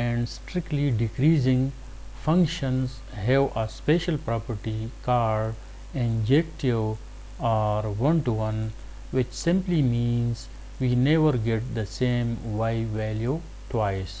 and strictly decreasing functions have a special property called injective or one-to-one, which simply means we never get the same y value twice.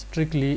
strictly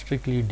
strictly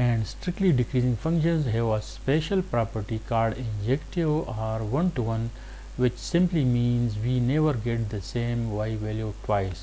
and strictly decreasing functions have a special property called injective or one-to-one, which simply means we never get the same y value twice.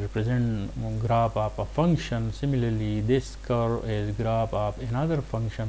represent graph of a function, similarly this curve is graph of another function।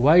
Why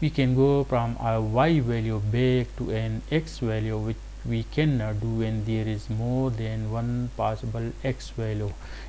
we can go from a y value back to an x value, which we cannot do when there is more than one possible x value।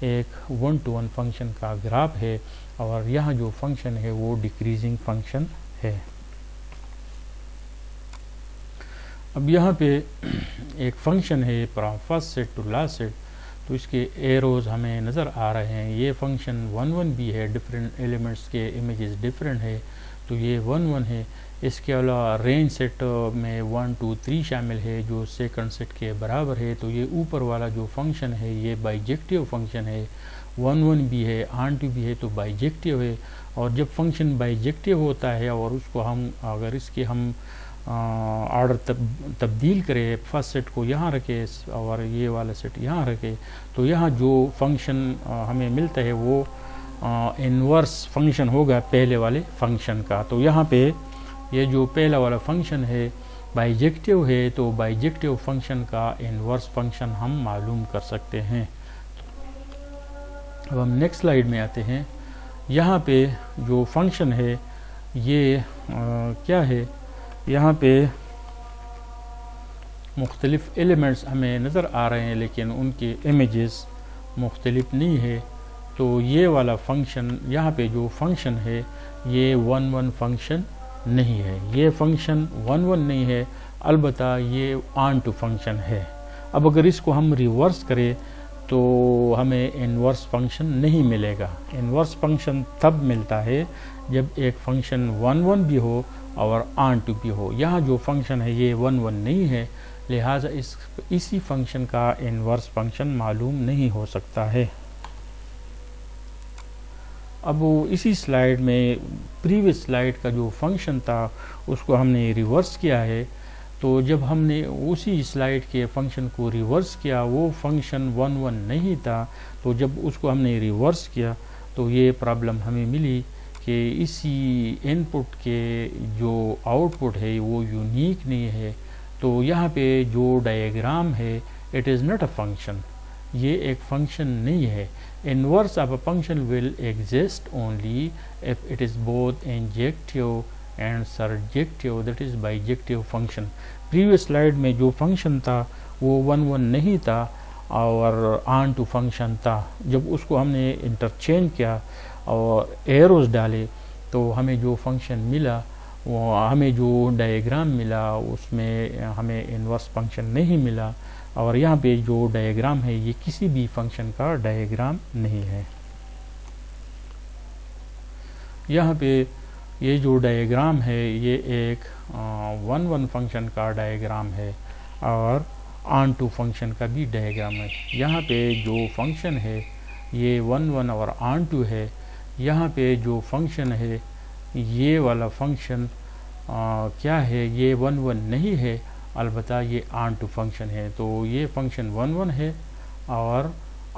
ایک 1 to 1 function کا graph ہے، اور یہاں جو function ہے وہ decreasing function ہے۔ اب یہاں پہ ایک فنکشن ہے from first seat to last seat, تو اس کے ایروز ہمیں نظر آ رہے ہیں۔ یہ فنکشن 1 1 بھی ہے، ڈفرینٹ ایلیمنٹس کے امیجز ڈفرینٹ ہے، تو یہ 1 1 ہے۔ اس کے علاوہ رینج سیٹ میں 1 2 3 شامل ہے جو سیکنڈ سیٹ کے برابر ہے، تو یہ اوپر والا جو فنکشن ہے یہ بائیجیکٹیو فنکشن ہے، 1 1 بھی ہے، آن ٹو بھی ہے، تو بائیجیکٹیو ہے۔ اور جب فنکشن بائیجیکٹیو ہوتا ہے اور اس کو اگر اس کے ہم آرڈر تبدیل کرے، فرسٹ سیٹ کو یہاں رکھے اور یہ والا سیٹ یہاں رکھے، تو یہاں جو فنکشن ہمیں ملتا ہے وہ انورس فنکشن ہوگا پہلے والے فنکشن کا۔ تو یہاں پہ یہ جو پہلا والا فنکشن ہے بائیجیکٹیو ہے، تو بائیجیکٹیو فنکشن کا انورس فنکشن ہم معلوم کر سکتے ہیں۔ اب ہم نیکسٹ سلائیڈ میں آتے ہیں۔ یہاں پہ جو فنکشن ہے یہ کیا ہے، یہاں پہ مختلف ایلیمنٹس ہمیں نظر آ رہے ہیں لیکن ان کے امیجز مختلف نہیں ہے، تو یہ والا فنکشن یہاں پہ جو فنکشن ہے یہ 1 1 فنکشن نہیں ہے، یہ فنکشن 1 1 نہیں ہے، البتہ یہ آن ٹو فنکشن ہے۔ اب اگر اس کو ہم ریورس کریں تو ہمیں انورس فنکشن نہیں ملے گا۔ انورس فنکشن تب ملتا ہے جب ایک فنکشن 1 1 بھی ہو اور آن ٹو بھی ہو۔ یہاں جو فنکشن ہے یہ 1 1 نہیں ہے، لہٰذا اسی فنکشن کا انورس فنکشن معلوم نہیں ہو سکتا ہے۔ اب اسی سلائیڈ میں پریویس سلائیڈ کا جو فنکشن تھا اس کو ہم نے ریورس کیا ہے، تو جب ہم نے اسی سلائیڈ کے فنکشن کو ریورس کیا وہ فنکشن 1 1 نہیں تھا، تو جب اس کو ہم نے ریورس کیا تو یہ پرابلم ہمیں ملی کہ اسی ان پٹ کے جو آؤٹ پٹ ہے وہ یونیک نہیں ہے۔ تو یہاں پہ جو ڈائیگرام ہے it is not a function, یہ ایک فنکشن نہیں ہے۔ Inverse of a function will exist only if it is both injective and surjective, that is bijective function۔ Previous slide میں جو فنکشن تھا وہ 1 1 نہیں تھا اور آن ٹو فنکشن تھا۔ جب اس کو ہم نے انٹرچینج کیا اور ایروز ڈالے تو ہمیں جو فنکشن ملا، وہ ہمیں جو ڈائیگرام ملا اس میں ہمیں انورس فنکشن نہیں ملا، اور یہاں پہ جو ڈائیگرام ہے یہ کسی بھی فنکشن کا ڈائیگرام نہیں ہے۔ یہاں پہ یہ جو ڈائیگرام ہے یہ ایک 1 1 فنکشن کا ڈائیگرام ہے اور آن ٹو فنکشن کا بھی ڈائیگرام ہے۔ یہاں پہ جو فنکشن ہے یہ 1 1 اور آن ٹو ہے، یہاں پہ جو فنکشن ہے یہ والا فنکشن کیا ہے، یہ 1 1 نہیں ہے، البتہ یہ آن ٹو فنکشن ہے۔ تو یہ فنکشن 1 1 ہے اور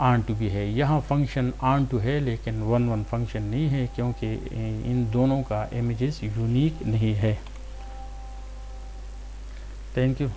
آن ٹو بھی ہے، یہاں فنکشن آن ٹو ہے لیکن 1 1 فنکشن نہیں ہے کیونکہ ان دونوں کا امیجز یونیک نہیں ہے۔ Thank you.